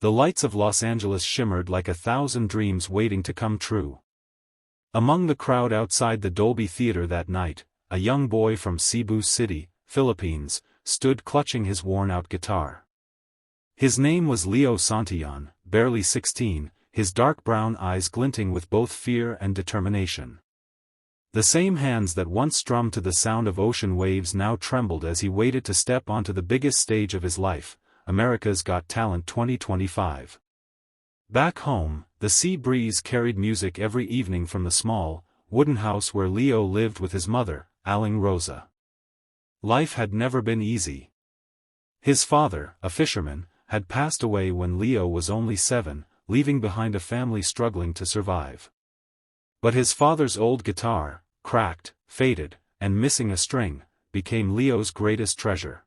The lights of Los Angeles shimmered like 1,000 dreams waiting to come true. Among the crowd outside the Dolby Theater that night, a young boy from Cebu City, Philippines, stood clutching his worn-out guitar. His name was Leo Santillan, barely 16, his dark brown eyes glinting with both fear and determination. The same hands that once strummed to the sound of ocean waves now trembled as he waited to step onto the biggest stage of his life, America's Got Talent 2025. Back home, the sea breeze carried music every evening from the small, wooden house where Leo lived with his mother, Aling Rosa. Life had never been easy. His father, a fisherman, had passed away when Leo was only 7, leaving behind a family struggling to survive. But his father's old guitar, cracked, faded, and missing a string, became Leo's greatest treasure.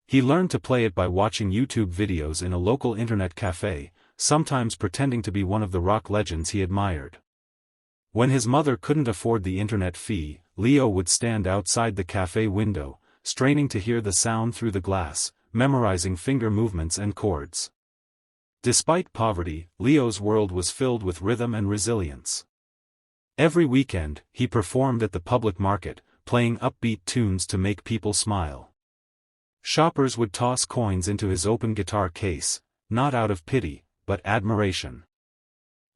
He learned to play it by watching YouTube videos in a local internet cafe, sometimes pretending to be one of the rock legends he admired. When his mother couldn't afford the internet fee, Leo would stand outside the cafe window, straining to hear the sound through the glass, memorizing finger movements and chords. Despite poverty, Leo's world was filled with rhythm and resilience. Every weekend, he performed at the public market, playing upbeat tunes to make people smile. Shoppers would toss coins into his open guitar case, not out of pity, but admiration.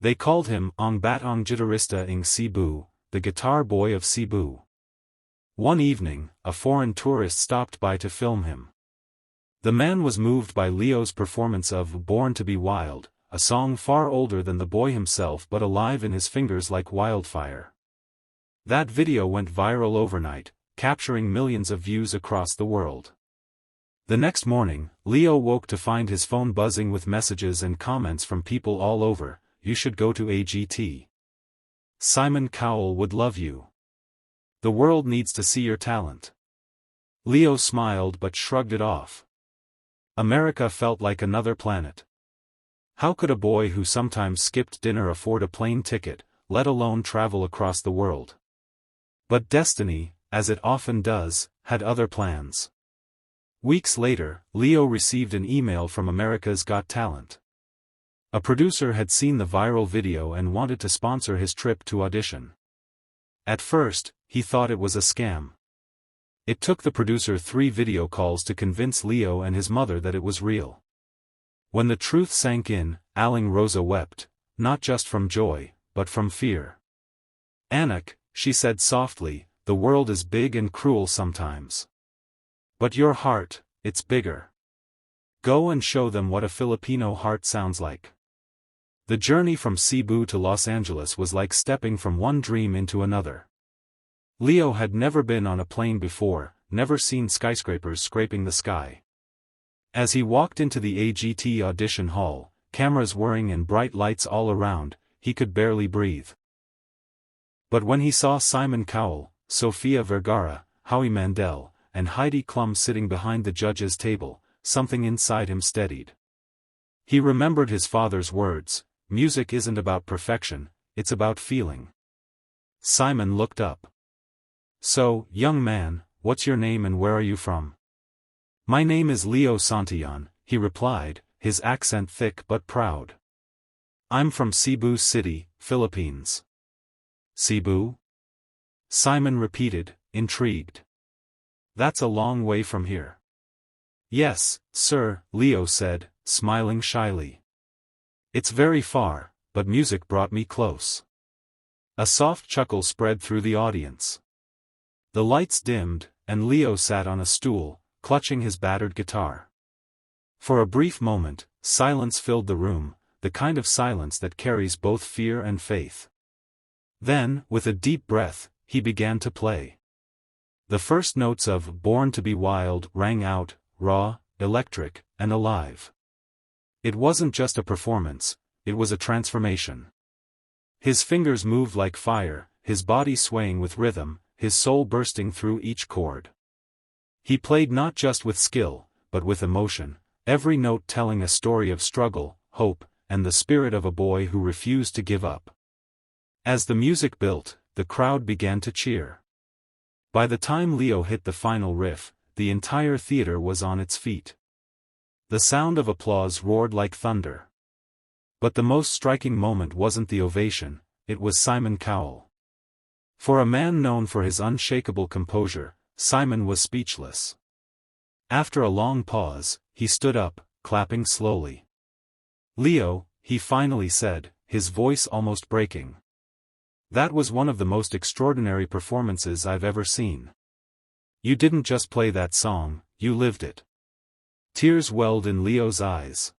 They called him Ang Batang Gitarista ng Cebu, the guitar boy of Cebu. One evening, a foreign tourist stopped by to film him. The man was moved by Leo's performance of Born to be Wild, a song far older than the boy himself but alive in his fingers like wildfire. That video went viral overnight, capturing millions of views across the world. The next morning, Leo woke to find his phone buzzing with messages and comments from people all over. You should go to AGT. Simon Cowell would love you. The world needs to see your talent. Leo smiled but shrugged it off. America felt like another planet. How could a boy who sometimes skipped dinner afford a plane ticket, let alone travel across the world? But destiny, as it often does, had other plans. Weeks later, Leo received an email from America's Got Talent. A producer had seen the viral video and wanted to sponsor his trip to audition. At first, he thought it was a scam. It took the producer 3 video calls to convince Leo and his mother that it was real. When the truth sank in, Aling Rosa wept, not just from joy, but from fear. Anak, she said softly, the world is big and cruel sometimes. But your heart, it's bigger. Go and show them what a Filipino heart sounds like. The journey from Cebu to Los Angeles was like stepping from one dream into another. Leo had never been on a plane before, never seen skyscrapers scraping the sky. As he walked into the AGT audition hall, cameras whirring and bright lights all around, he could barely breathe. But when he saw Simon Cowell, Sofia Vergara, Howie Mandel, and Heidi Klum sitting behind the judges' table, something inside him steadied. He remembered his father's words, music isn't about perfection, it's about feeling. Simon looked up. So, young man, what's your name and where are you from? My name is Leo Santillan, he replied, his accent thick but proud. I'm from Cebu City, Philippines. Cebu? Simon repeated, intrigued. That's a long way from here. Yes, sir, Leo said, smiling shyly. It's very far, but music brought me close. A soft chuckle spread through the audience. The lights dimmed, and Leo sat on a stool, clutching his battered guitar. For a brief moment, silence filled the room, the kind of silence that carries both fear and faith. Then, with a deep breath, he began to play. The first notes of Born to be Wild rang out, raw, electric, and alive. It wasn't just a performance, it was a transformation. His fingers moved like fire, his body swaying with rhythm, his soul bursting through each chord. He played not just with skill, but with emotion, every note telling a story of struggle, hope, and the spirit of a boy who refused to give up. As the music built, the crowd began to cheer. By the time Leo hit the final riff, the entire theater was on its feet. The sound of applause roared like thunder. But the most striking moment wasn't the ovation, it was Simon Cowell. For a man known for his unshakable composure, Simon was speechless. After a long pause, he stood up, clapping slowly. "Leo," he finally said, his voice almost breaking. "That was one of the most extraordinary performances I've ever seen. You didn't just play that song, you lived it." Tears welled in Leo's eyes.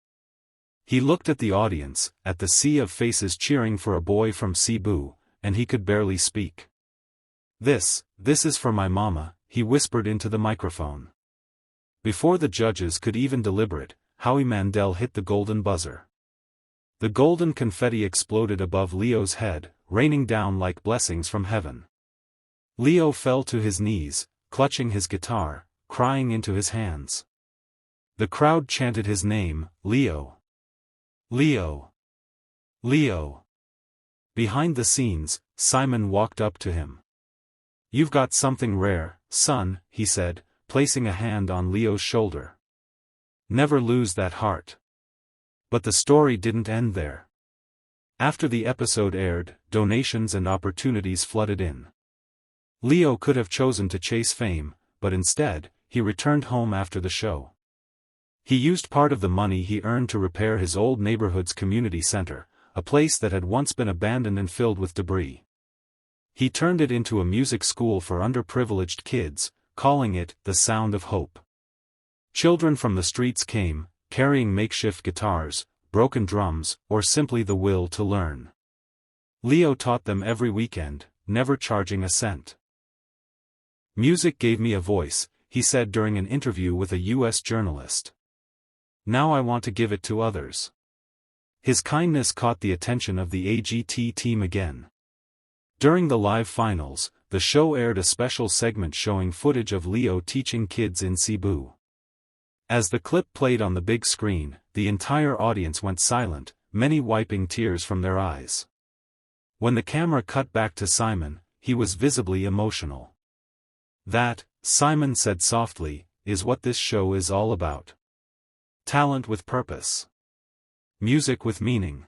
He looked at the audience, at the sea of faces cheering for a boy from Cebu, and he could barely speak. This is for my mama," he whispered into the microphone. Before the judges could even deliberate, Howie Mandel hit the golden buzzer. The golden confetti exploded above Leo's head, raining down like blessings from heaven. Leo fell to his knees, clutching his guitar, crying into his hands. The crowd chanted his name, Leo. Leo. Leo. Behind the scenes, Simon walked up to him. "You've got something rare, son," he said, placing a hand on Leo's shoulder. "Never lose that heart." But the story didn't end there. After the episode aired, donations and opportunities flooded in. Leo could have chosen to chase fame, but instead, he returned home after the show. He used part of the money he earned to repair his old neighborhood's community center, a place that had once been abandoned and filled with debris. He turned it into a music school for underprivileged kids, calling it the Sound of Hope. Children from the streets came, carrying makeshift guitars, broken drums, or simply the will to learn. Leo taught them every weekend, never charging a cent. "Music gave me a voice," he said during an interview with a U.S. journalist. "Now I want to give it to others." His kindness caught the attention of the AGT team again. During the live finals, the show aired a special segment showing footage of Leo teaching kids in Cebu. As the clip played on the big screen, the entire audience went silent, many wiping tears from their eyes. When the camera cut back to Simon, he was visibly emotional. "That," Simon said softly, "is what this show is all about. Talent with purpose. Music with meaning."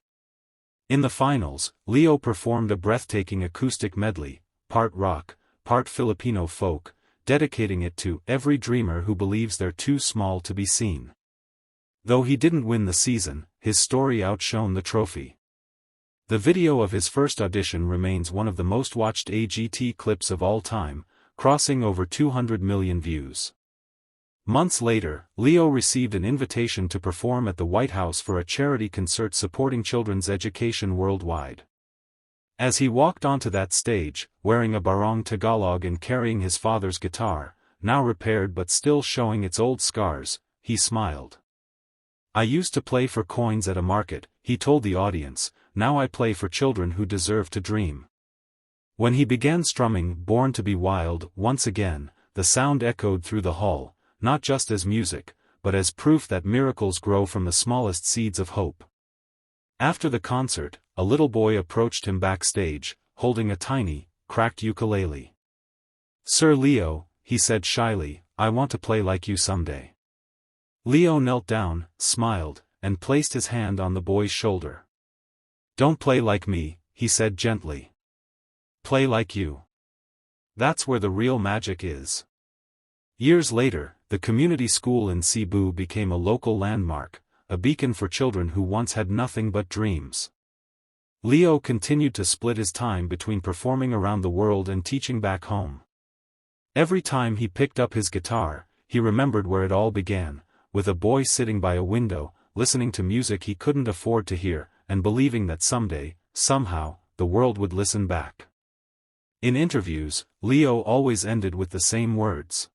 In the finals, Leo performed a breathtaking acoustic medley, part rock, part Filipino folk, dedicating it to every dreamer who believes they're too small to be seen. Though he didn't win the season, his story outshone the trophy. The video of his first audition remains one of the most watched AGT clips of all time, crossing over 200 million views. Months later, Leo received an invitation to perform at the White House for a charity concert supporting children's education worldwide. As he walked onto that stage, wearing a barong Tagalog and carrying his father's guitar, now repaired but still showing its old scars, he smiled. "I used to play for coins at a market," he told the audience, "now I play for children who deserve to dream." When he began strumming "Born to be Wild" once again, the sound echoed through the hall, not just as music, but as proof that miracles grow from the smallest seeds of hope. After the concert, a little boy approached him backstage, holding a tiny, cracked ukulele. "Sir Leo," he said shyly, "I want to play like you someday." Leo knelt down, smiled, and placed his hand on the boy's shoulder. "Don't play like me," he said gently. "Play like you. That's where the real magic is." Years later, the community school in Cebu became a local landmark, a beacon for children who once had nothing but dreams. Leo continued to split his time between performing around the world and teaching back home. Every time he picked up his guitar, he remembered where it all began, with a boy sitting by a window, listening to music he couldn't afford to hear, and believing that someday, somehow, the world would listen back. In interviews, Leo always ended with the same words.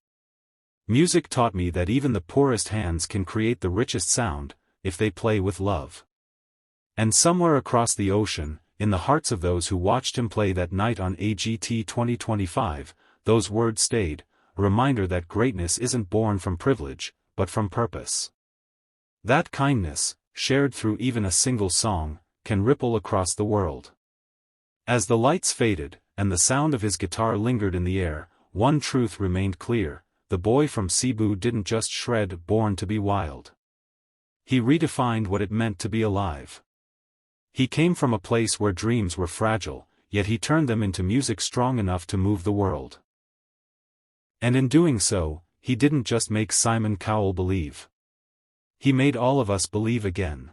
"Music taught me that even the poorest hands can create the richest sound, if they play with love." And somewhere across the ocean, in the hearts of those who watched him play that night on AGT 2025, those words stayed, a reminder that greatness isn't born from privilege, but from purpose. That kindness, shared through even a single song, can ripple across the world. As the lights faded, and the sound of his guitar lingered in the air, one truth remained clear: the boy from Cebu didn't just shred "Born to be Wild." He redefined what it meant to be alive. He came from a place where dreams were fragile, yet he turned them into music strong enough to move the world. And in doing so, he didn't just make Simon Cowell believe. He made all of us believe again.